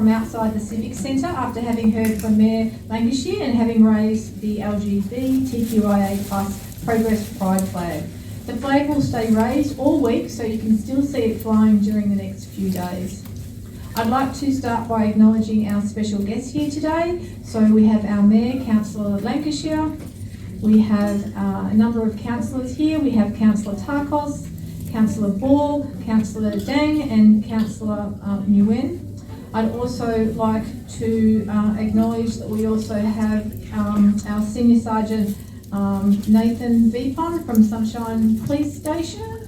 outside the Civic Centre after having heard from Mayor Lancashire and having raised the LGBTQIA+ Progress Pride flag. The flag will stay raised all week, so you can still see it flying during the next few days. I'd like to start by acknowledging our special guests here today. So we have our Mayor, Councillor Lancashire. We have a number of councillors here. We have Councillor Tarkos, Councillor Ball, Councillor Dang and Councillor Nguyen. I'd also like to acknowledge that we also have our Senior Sergeant Nathan Vipon from Sunshine Police Station.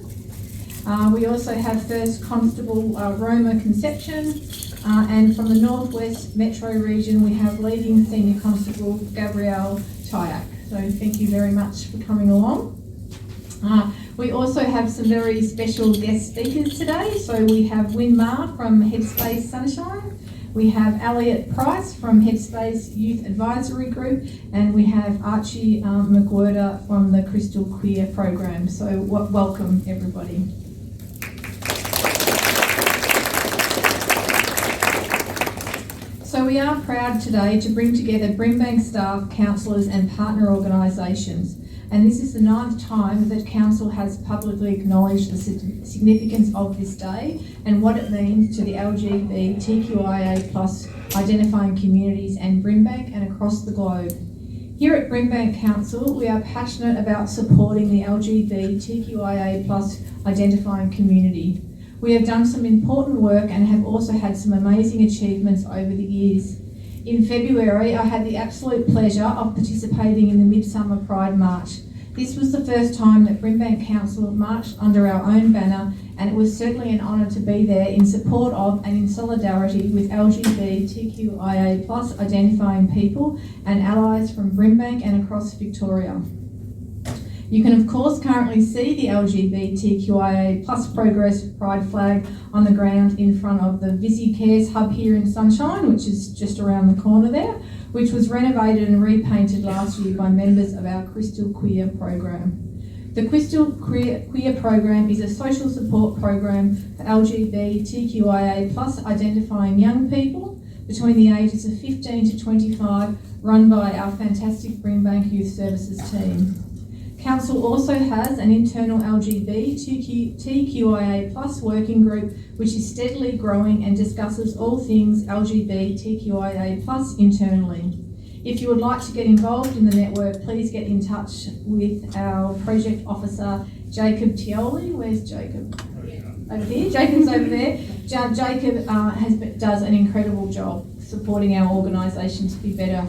We also have First Constable Roma Conception, and from the Northwest Metro region we have leading Senior Constable Gabrielle Tyak. So thank you very much for coming along. We also have some very special guest speakers today. So we have Win Ma from Headspace Sunshine, we have Elliot Price from Headspace Youth Advisory Group, and we have Archie McWhirter from the Crystal Queer program. So welcome everybody. So we are proud today to bring together Brimbank staff, councillors and partner organisations. And this is the 9th time that Council has publicly acknowledged the significance of this day and what it means to the LGBTQIA+ identifying communities and Brimbank and across the globe. Here at Brimbank Council, we are passionate about supporting the LGBTQIA+ identifying community. We have done some important work and have also had some amazing achievements over the years. In February, I had the absolute pleasure of participating in the Midsummer Pride March. This was the first time that Brimbank Council marched under our own banner, and it was certainly an honour to be there in support of and in solidarity with LGBTQIA+ identifying people and allies from Brimbank and across Victoria. You can of course currently see the LGBTQIA+ Progress Pride flag on the ground in front of the Visi Cares hub here in Sunshine, which is just around the corner there, which was renovated and repainted last year by members of our Crystal Queer program. The Crystal Queer program is a social support program for LGBTQIA+ identifying young people between the ages of 15 to 25, run by our fantastic Brimbank Youth Services team. Council also has an internal LGBTQIA+ working group which is steadily growing and discusses all things LGBTQIA+ internally. If you would like to get involved in the network, please get in touch with our project officer, Jacob Tioli. Where's Jacob? Over here. Jacob's over there. Jacob does an incredible job supporting our organisation to be better.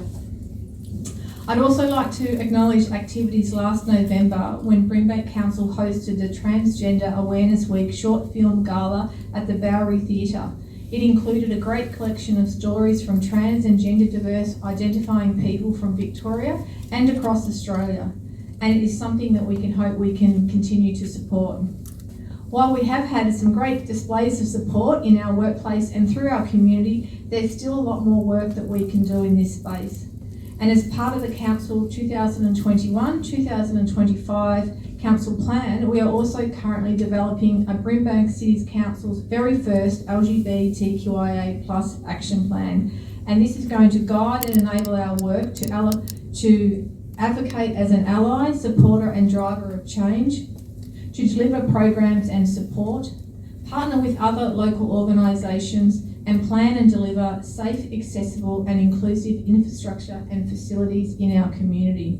I'd also like to acknowledge activities last November when Brimbank Council hosted the Transgender Awareness Week short film gala at the Bowery Theatre. It included a great collection of stories from trans and gender diverse identifying people from Victoria and across Australia, and it is something that we can hope we can continue to support. While we have had some great displays of support in our workplace and through our community, there's still a lot more work that we can do in this space. And as part of the Council 2021-2025 Council Plan, we are also currently developing a Brimbank Cities Council's very first LGBTQIA+ action plan. And this is going to guide and enable our work to advocate as an ally, supporter and driver of change, to deliver programs and support, partner with other local organisations, and plan and deliver safe, accessible and inclusive infrastructure and facilities in our community.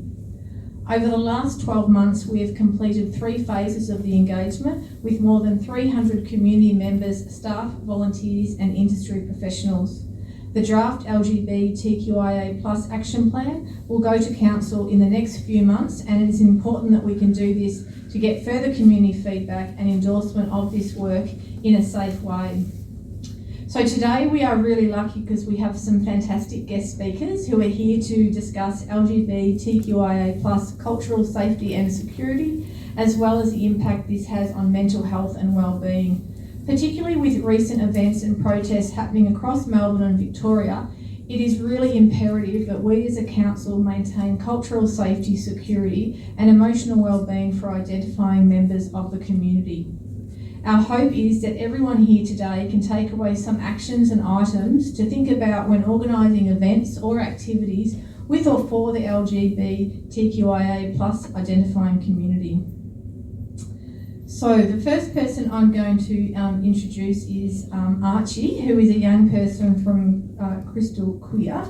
Over the last 12 months, we have completed 3 phases of the engagement with more than 300 community members, staff, volunteers and industry professionals. The draft LGBTQIA+ action plan will go to Council in the next few months, and it is important that we can do this to get further community feedback and endorsement of this work in a safe way. So today we are really lucky because we have some fantastic guest speakers who are here to discuss LGBTQIA+ cultural safety and security, as well as the impact this has on mental health and wellbeing. Particularly with recent events and protests happening across Melbourne and Victoria, it is really imperative that we as a council maintain cultural safety, security and emotional wellbeing for identifying members of the community. Our hope is that everyone here today can take away some actions and items to think about when organising events or activities with or for the LGBTQIA plus identifying community. So the first person I'm going to introduce is Archie, who is a young person from Crystal Queer.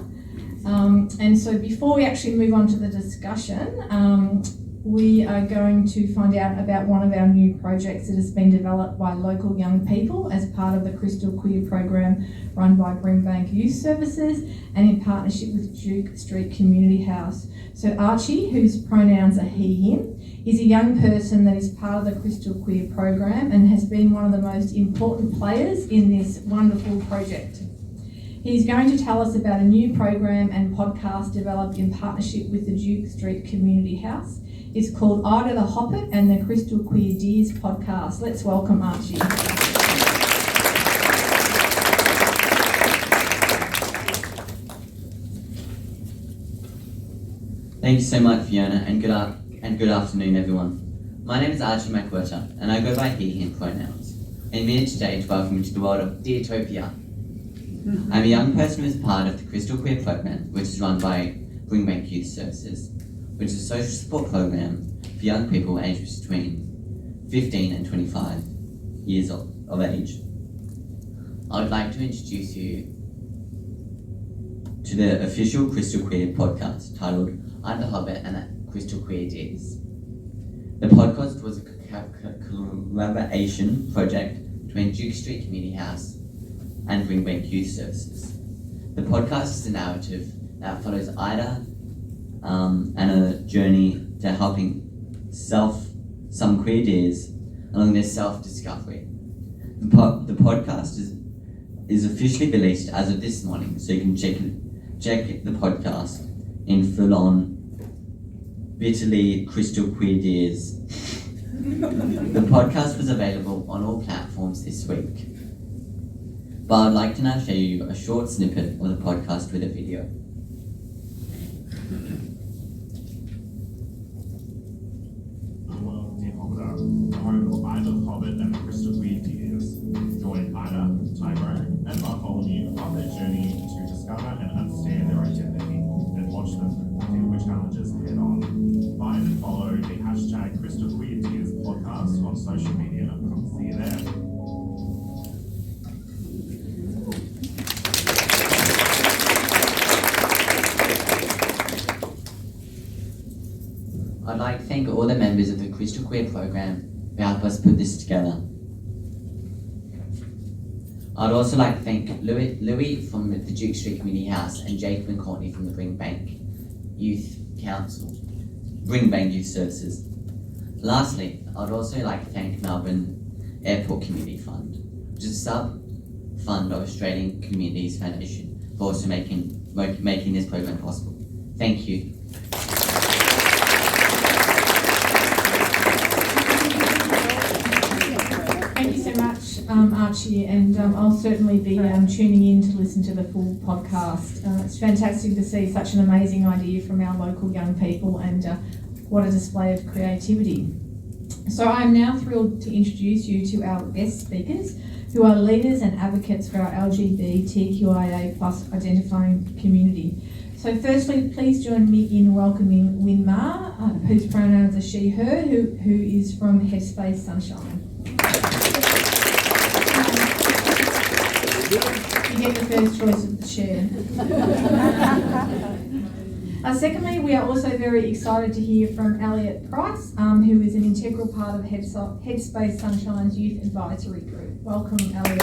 And so before we actually move on to the discussion, we are going to find out about one of our new projects that has been developed by local young people as part of the Crystal Queer program run by Brimbank Youth Services and in partnership with Duke Street Community House. So Archie, whose pronouns are he, him, is a young person that is part of the Crystal Queer program and has been one of the most important players in this wonderful project. He's going to tell us about a new program and podcast developed in partnership with the Duke Street Community House. It's called IDAHOBIT and the Crystal Queer Dears podcast. Let's welcome Archie. Thank you so much, Fiona, and good afternoon, everyone. My name is Archie McWhirter, and I go by he, him pronouns. I'm here today to welcome you to the world of Deartopia. I'm a young person who is part of the Crystal Queer program, which is run by Brimbank Youth Services, which is a social support program for young people aged between 15 and 25 years of age. I would like to introduce you to the official Crystal Queer podcast titled IDAHOBIT and the Crystal Queer Dears. The podcast was a collaboration project between Duke Street Community House and Brimbank Youth Services. The podcast is a narrative that follows Ida and a journey to helping some queer dears along their self-discovery. The podcast is officially released as of this morning, so you can check the podcast in full-on bitterly crystal queer dears. The podcast was available on all platforms this week. But I'd like to now show you a short snippet of the podcast with a video. Hello, Dearhobiter, the home of IDAHOBIT and the Crystal Queer Dears. Join Ida, Tyrone, and Bartholomew on their journey to discover and understand their identity and watch them deal with challenges head on. Find and follow the hashtag Crystal Queer Dears podcast on social media. See you there. I'd like to thank all the members of the Crystal Queer program who helped us put this together. I'd also like to thank Louis from the Duke Street Community House and Jacob and Courtney from the Brimbank Youth Services. Lastly, I'd also like to thank Melbourne Airport Community Fund, which is a sub-fund of Australian Communities Foundation, for also making this program possible. Thank you. Thank you so much, Archie, and I'll certainly be tuning in to listen to the full podcast. It's fantastic to see such an amazing idea from our local young people, and what a display of creativity. So I'm now thrilled to introduce you to our guest speakers, who are leaders and advocates for our LGBTQIA plus identifying community. So firstly, please join me in welcoming Win Ma, whose pronouns are she, her, who is from Headspace Sunshine. You get the first choice of the chair. Secondly, we are also very excited to hear from Elliot Price, who is an integral part of Headspace Sunshine's Youth Advisory Group. Welcome, Elliot.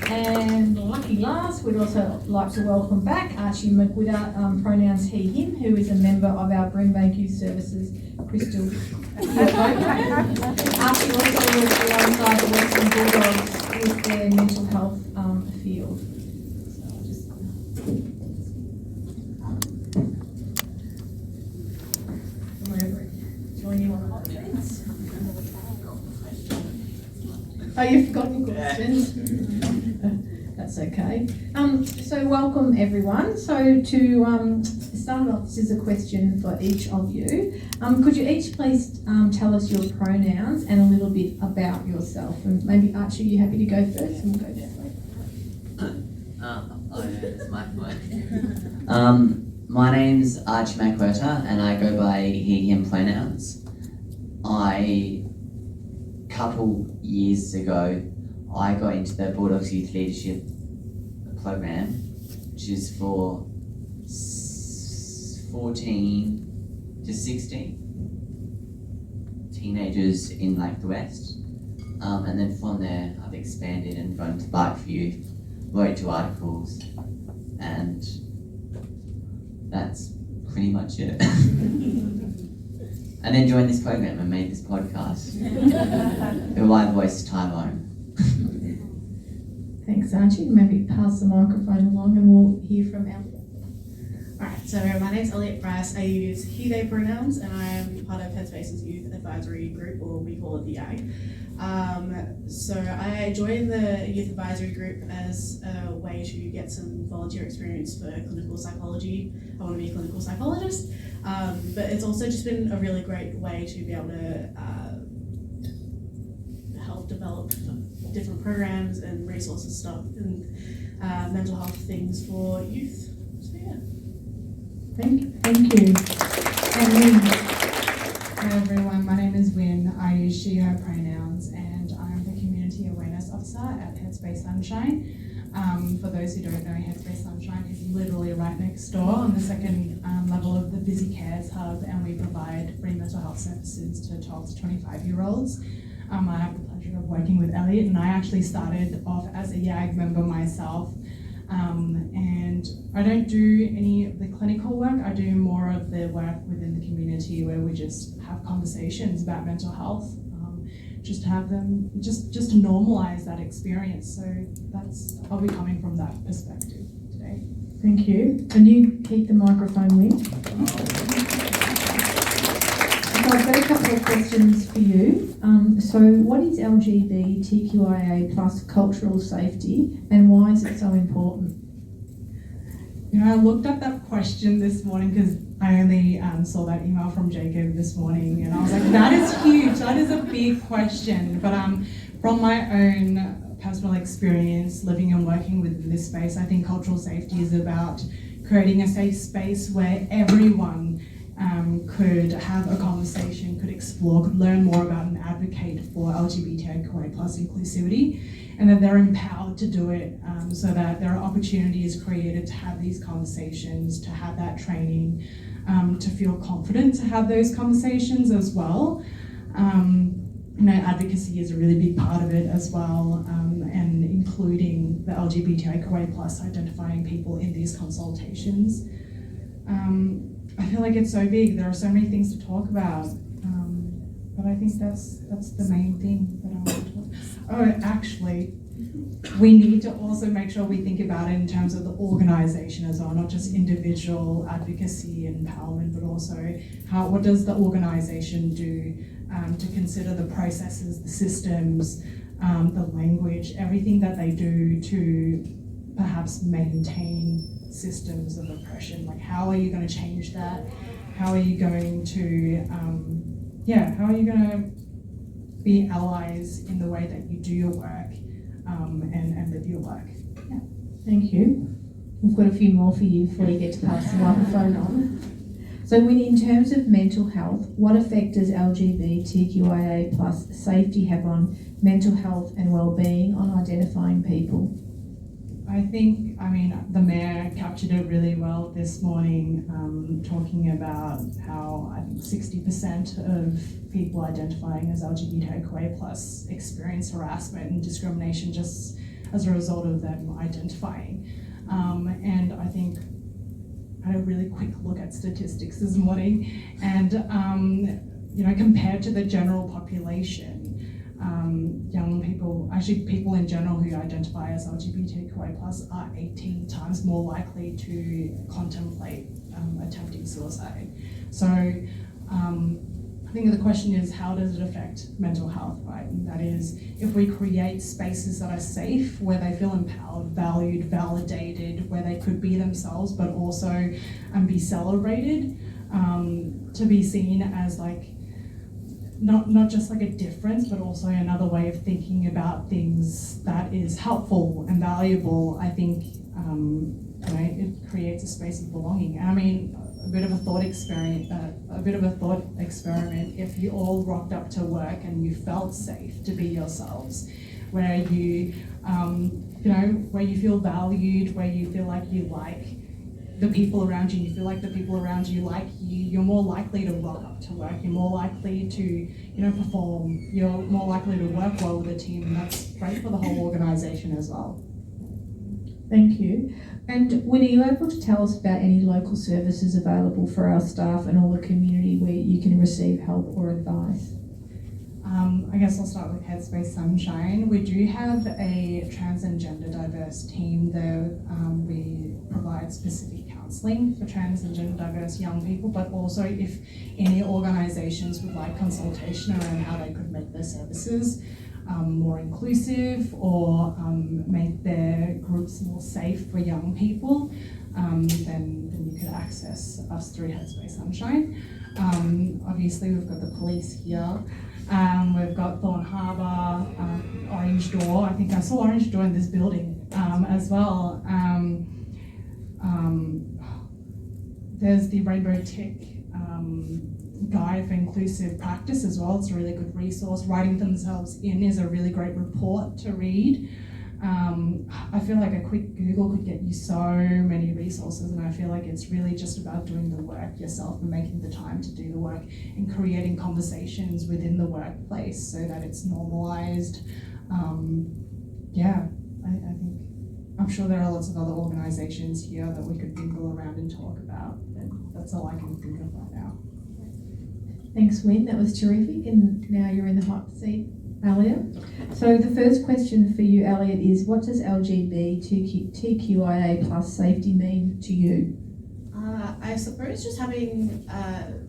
And lucky last, we'd also like to welcome back Archie McWhirter, pronouns he, him, who is a member of our Brimbank Youth Services Crystal program. Archie also works alongside the Western Bulldogs with their mental health field. So I'll just come over and join you on the hot fence. Oh, you've forgotten your questions? That's that's okay. So welcome everyone. So to start off, this is a question for each of you. Could you each please tell us your pronouns and a little bit about yourself? And maybe Archie, you happy to go first? And we'll go that way. It's my point. My name's Archie McWhirter and I go by he, him pronouns. Couple years ago, I got into the Bulldogs Youth Leadership Program, which is for 14 to 16 teenagers in like the West. And then from there, I've expanded and gone to Bark for Youth, wrote 2 articles, and that's pretty much it. And then joined this program and made this podcast. Who I voiced Tyrone. Thanks, Archie. Maybe pass the microphone along and we'll hear from Elliot. Alright, so my name's Elliot Bryce. I use he, they pronouns, and I am part of Headspace's Youth Advisory Group, or we call it the YAG. So I joined the Youth Advisory Group as a way to get some volunteer experience for clinical psychology. I want to be a clinical psychologist, but it's also just been a really great way to be able to help develop different programs and resources stuff and mental health things for youth. So yeah. Thank you. And Lynn. Hi everyone, my name is Wynn. I use she, her pronouns, and I'm the Community Awareness Officer at Headspace Sunshine. For those who don't know, Headspace Sunshine is literally right next door on the second level of the Busy Cares Hub, and we provide free mental health services to 12 to 25-year-olds. I have the pleasure of working with Elliot, and I actually started off as a YAG member myself. And I don't do any of the clinical work. I do more of the work within the community where we just have conversations about mental health, just to have them, just to normalize that experience. So I'll be coming from that perspective today. Thank you. And you keep the microphone, Wynn. So I've got a couple of questions for you. So what is LGBTQIA plus cultural safety and why is it so important? You know, I looked at that question this morning because I only saw that email from Jacob this morning, and I was like, that is huge, that is a big question. But from my own personal experience living and working within this space, I think cultural safety is about creating a safe space where everyone could have a conversation, could explore, could learn more about and advocate for LGBTQIA plus inclusivity, and that they're empowered to do it, so that there are opportunities created to have these conversations, to have that training, to feel confident to have those conversations as well. Advocacy is a really big part of it as well, and including the LGBTQIA plus identifying people in these consultations. I feel like it's so big. There are so many things to talk about, but I think that's the main thing that I want to talk about. Oh, actually, we need to also make sure we think about it in terms of the organisation as well, not just individual advocacy and empowerment, but also what does the organisation do to consider the processes, the systems, the language, everything that they do to perhaps maintain systems of oppression. Like, how are you going to change that? How are you going to, how are you going to be allies in the way that you do your work and live your work? Yeah. Thank you. We've got a few more for you before you get to pass the microphone on. So in terms of mental health, what effect does LGBTQIA plus safety have on mental health and well-being on identifying people? I think, the mayor captured it really well this morning, talking about how I think 60% of people identifying as LGBTQIA plus experience harassment and discrimination just as a result of them identifying. And I think I had a really quick look at statistics this morning, and compared to the general population, young people, actually people in general who identify as LGBTQIA plus are 18 times more likely to contemplate attempting suicide. So think the question is, how does it affect mental health, right? And that is, if we create spaces that are safe, where they feel empowered, valued, validated, where they could be themselves, but also be celebrated, to be seen as like, not just like a difference, but also another way of thinking about things that is helpful and valuable. I think it creates a space of belonging. And I mean, a bit of a thought experiment. If you all rocked up to work and you felt safe to be yourselves, where you, where you feel valued, where you feel like you like the people around you, you feel like the people around you like you, you're more likely to rock up to work, you're more likely to, perform, you're more likely to work well with a team, and that's great for the whole organisation as well. Thank you. And Winnie, are you able to tell us about any local services available for our staff and all the community where you can receive help or advice? I guess I'll start with Headspace Sunshine. We do have a trans and gender diverse team there. We provide specific counselling for trans and gender diverse young people, but also if any organisations would like consultation around how they could make their services more inclusive or make their groups more safe for young people, then you could access us through Headspace Sunshine. Obviously, we've got the police here. We've got Thorn Harbour, Orange Door. I think I saw Orange Door in this building as well. There's the Rainbow Tick Guide for Inclusive Practice as well. It's a really good resource. Writing Themselves In is a really great report to read. I feel like a quick Google could get you so many resources, and I feel like it's really just about doing the work yourself and making the time to do the work and creating conversations within the workplace so that it's normalized. I think I'm sure there are lots of other organizations here that we could mingle around and talk about, and that's all I can think of right now. Thanks, Wynne. That was terrific. And now you're in the hot seat, Elliot. So the first question for you, Elliot, is what does LGBTQIA plus safety mean to you? I suppose just having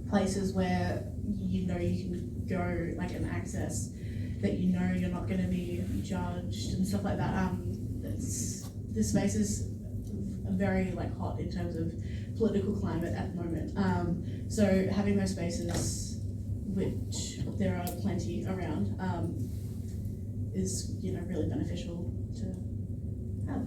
places where you can go and access that you're not going to be judged and stuff like that. This space is very hot in terms of political climate at the moment. So having those spaces, which there are plenty around, is really beneficial to have.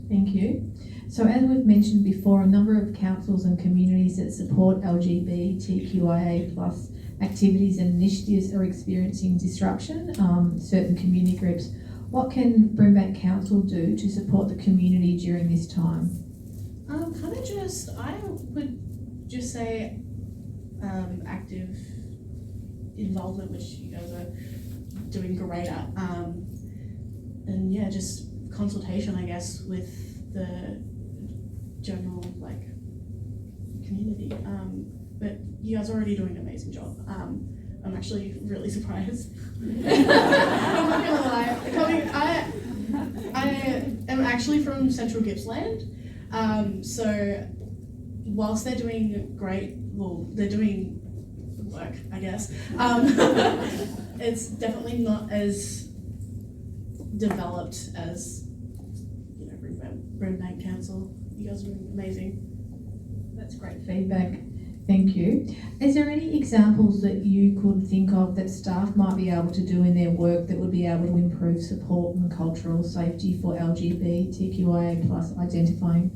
Thank you. So as we've mentioned before, a number of councils and communities that support LGBTQIA plus activities and initiatives are experiencing disruption, certain community groups. What can Brimbank Council do to support the community during this time? I would just say active involvement, which you guys are doing great at, and just consultation, I guess, with the general community. But you guys are already doing an amazing job. I'm actually really surprised. I'm not gonna lie. I am actually from Central Gippsland, so whilst they're doing great, they're doing work, I guess. It's definitely not as developed as Brimbank Council. You guys are doing amazing. That's great feedback. Thank you. Is there any examples that you could think of that staff might be able to do in their work that would be able to improve support and cultural safety for LGBTQIA plus identifying?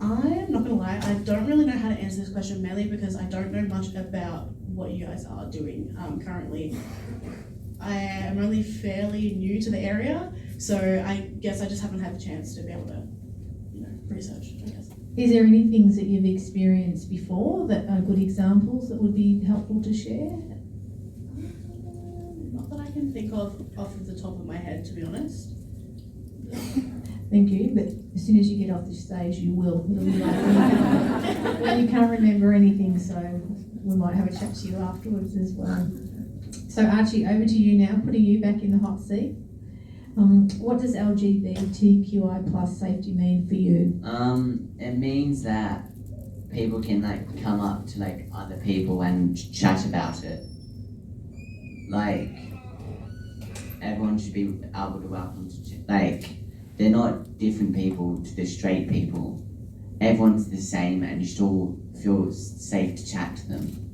I'm not going to lie, I don't really know how to answer this question, mainly because I don't know much about what you guys are doing currently. I am only fairly new to the area, so I guess I just haven't had the chance to be able to, research, I guess. Is there any things that you've experienced before that are good examples that would be helpful to share? Not that I can think of off the top of my head, to be honest. Thank you, but as soon as you get off the stage, you will. It'll be when you can't remember anything, so we might have a chat to you afterwards as well. So Archie, over to you now, putting you back in the hot seat. What does LGBTQI plus safety mean for you? It means that people can like come up to like other people and chat about it. Like everyone should be able to welcome to like they're not different people to the straight people. Everyone's the same and you should all feel safe to chat to them.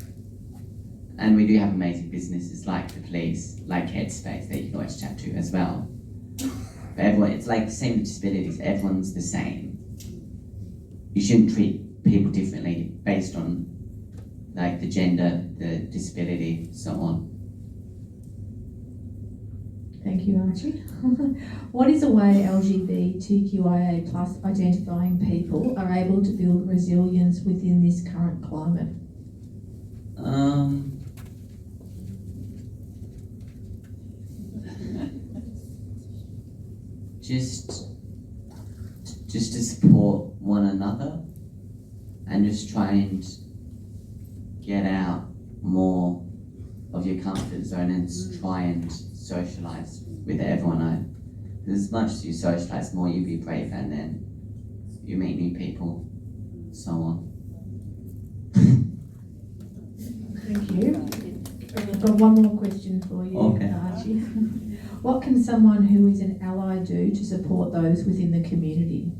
And we do have amazing businesses like the police, like Headspace that you can always chat to as well. But everyone, it's like the same with disabilities, everyone's the same. You shouldn't treat people differently based on like the gender, the disability, so on. Thank you, Archie. What is a way LGBTQIA plus identifying people are able to build resilience within this current climate? Just to support one another and just try and get out more of your comfort zone and try and socialise with everyone. As much as you socialise, more you be brave and then you meet new people, so on. Thank you. I've got one more question for you, Okay. Archie. What can someone who is an ally do to support those within the community?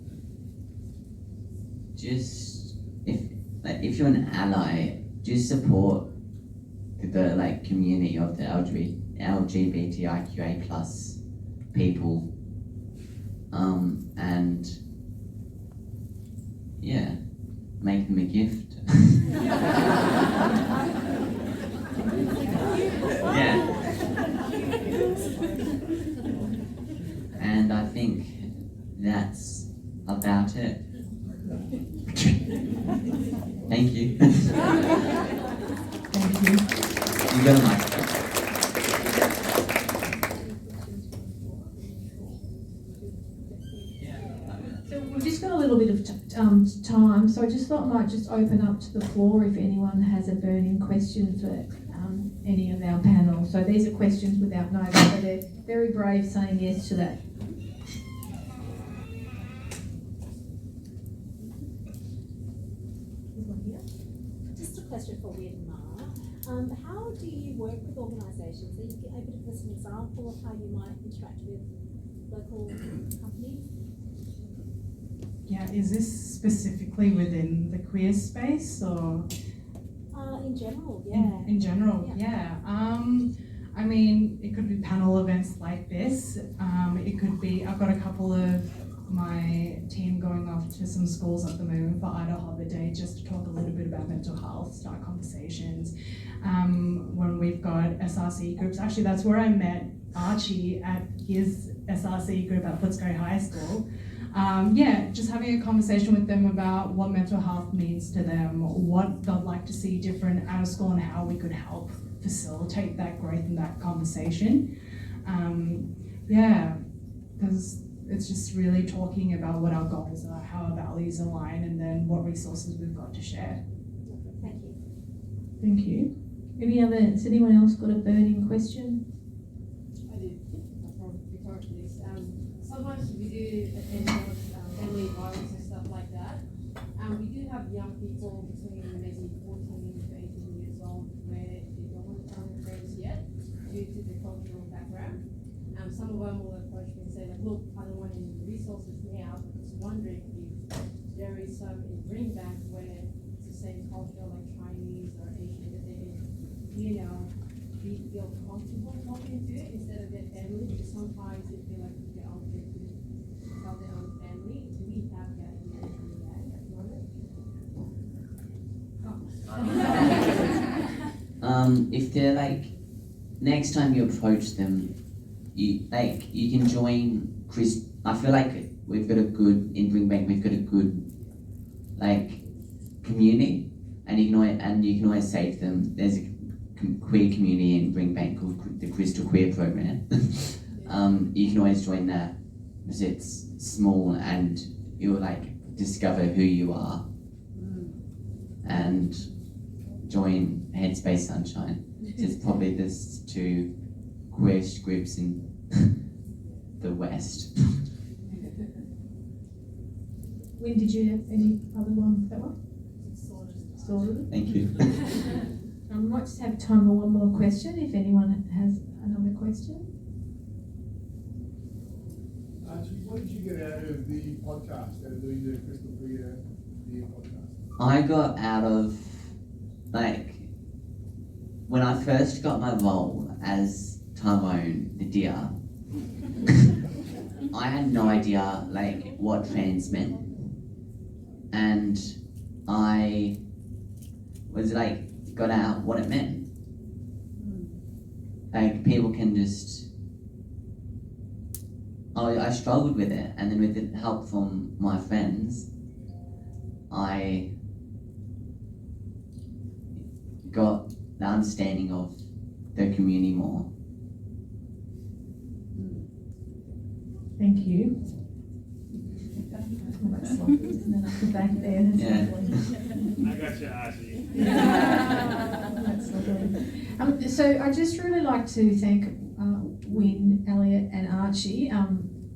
Just if you're an ally, just support the like community of the LGBTIQA plus people, and yeah, make them a gift. Yeah. And I think that's about it. Thank you. Thank you. You got a microphone. So we've just got a little bit of time, so I just thought I might just open up to the floor if anyone has a burning question for any of our panel. So these are questions without notice, so they're very brave saying yes to that. Just a question for Widmar. How do you work with organisations? Are you able to give us an example of how you might interact with local companies? Yeah, is this specifically within the queer space or? In general, yeah. In general, yeah. I mean, it could be panel events like this. It could be, I've got a couple of my team going off to some schools at the moment for IDAHOBIT Day just to talk a little bit about mental health, start conversations. When we've got SRC groups, actually that's where I met Archie at his SRC group at Footscray High School. Just having a conversation with them about what mental health means to them, what they'd like to see different out of school and how we could help facilitate that growth in that conversation. Because it's just really talking about what our goals are, how our values align, and then what resources we've got to share. Thank you. Thank you. Has anyone else got a burning question? I do. Before please. Sometimes we do endorse family violence and stuff like that. We do have young people between maybe 14 to 18 years old where they don't want to tell their parents yet due to the cultural background. Some of them will approach me and say like, look, I don't want any resources now, but just wondering if there is some in Brimbank where it's the same culture like Chinese or Asian that they can, feel comfortable talking to instead of their family, because sometimes they feel like they're obligated to tell their own family. Do we have that here in Brimbank at the moment? If they're like, next time you approach them, you can join Chris. I feel like we've got a good, in Brimbank, we've got a good community, and you can always say to them, there's a queer community in Brimbank called the Crystal Queer Program. You can always join that because it's small and you'll discover who you are, and join Headspace Sunshine. It's probably there's two queerest groups in the West. When did you have any other one for that one? It's sorted. Thank you. I might just have time for one more question if anyone has another question. What did you get out of the podcast, out of doing the Crystal Clear Beer podcast? I got out of, like, when I first got my role as Tyrone the deer, I had no idea, like, what trans meant. And I was, like, got out what it meant. Like, people can just... I struggled with it, and then with the help from my friends, I got the understanding of the community more. Thank you. Oh, that's lovely, isn't it? Up the back there. That's Yeah. lovely. I got you, Archie. That's lovely. So I just really like to thank Wynne, Elliot and Archie,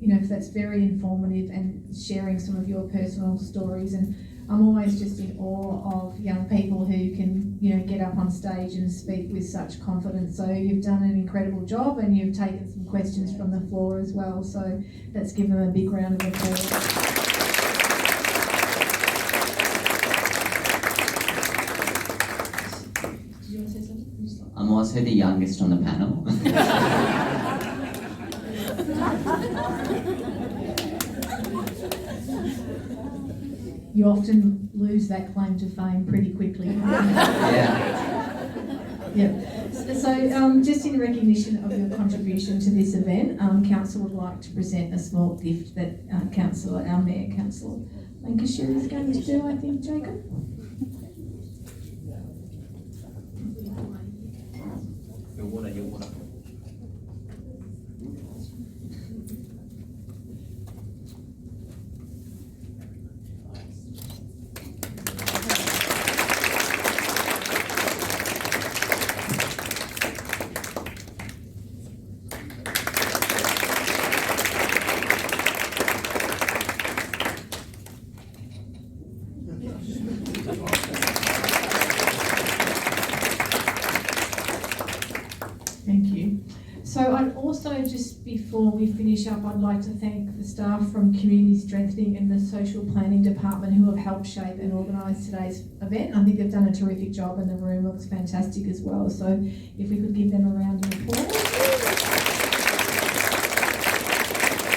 because that's very informative and sharing some of your personal stories, and I'm always just in awe of young people who can, get up on stage and speak with such confidence. So you've done an incredible job, and you've taken some questions from the floor as well, so let's give them a big round of applause. I'm also the youngest on the panel. You often lose that claim to fame pretty quickly. Yeah. Yeah. So just in recognition of your contribution to this event, Council would like to present a small gift that our Mayor, Councillor Lancashire, is going to do, I think, Jacob. Your water. Thank you. So I'd also, just before we finish up, I'd like to thank the staff from Community Strengthening and the Social Planning Department who have helped shape and organise today's event. I think they've done a terrific job, and the room looks fantastic as well. So if we could give them a round of applause.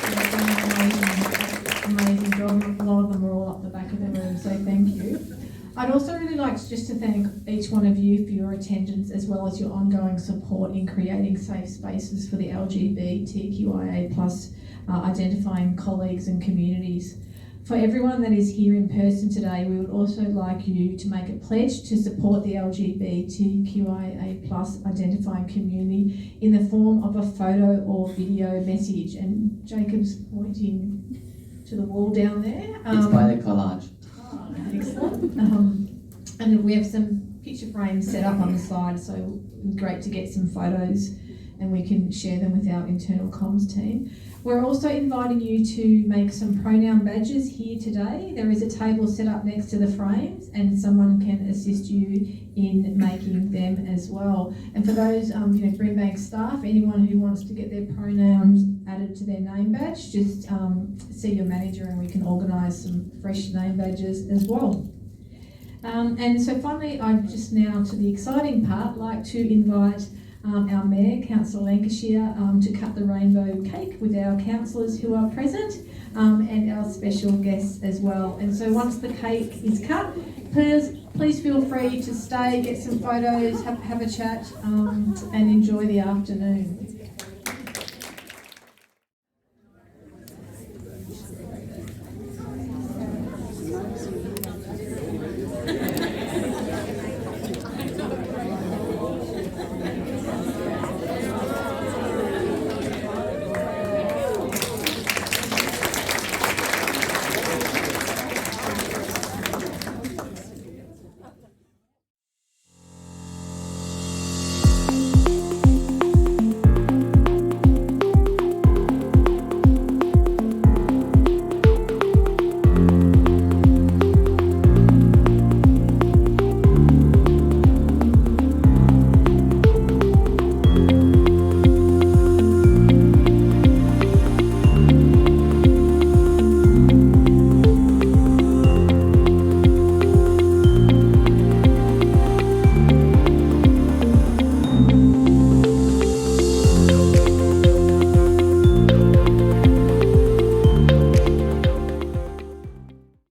They've done an amazing job. A lot of them are all up the back of the room, so thank you. I'd also really like just to thank each one of you for your attendance, as well as your ongoing support in creating safe spaces for the LGBTQIA+ identifying colleagues and communities. For everyone that is here in person today, we would also like you to make a pledge to support the LGBTQIA+ identifying community in the form of a photo or video message. And Jacob's pointing to the wall down there. It's by the collage. Excellent. And we have some picture frames set up on the side, so great to get some photos and we can share them with our internal comms team. We're also inviting you to make some pronoun badges here today. There is a table set up next to the frames, and someone can assist you in making them as well. And for those Brimbank staff, anyone who wants to get their pronouns added to their name badge, just see your manager and we can organise some fresh name badges as well. And so finally, I'd just now, to the exciting part, like to invite our Mayor, Councillor Lancashire, to cut the rainbow cake with our councillors who are present, and our special guests as well. And so once the cake is cut, please feel free to stay, get some photos, have a chat, and enjoy the afternoon.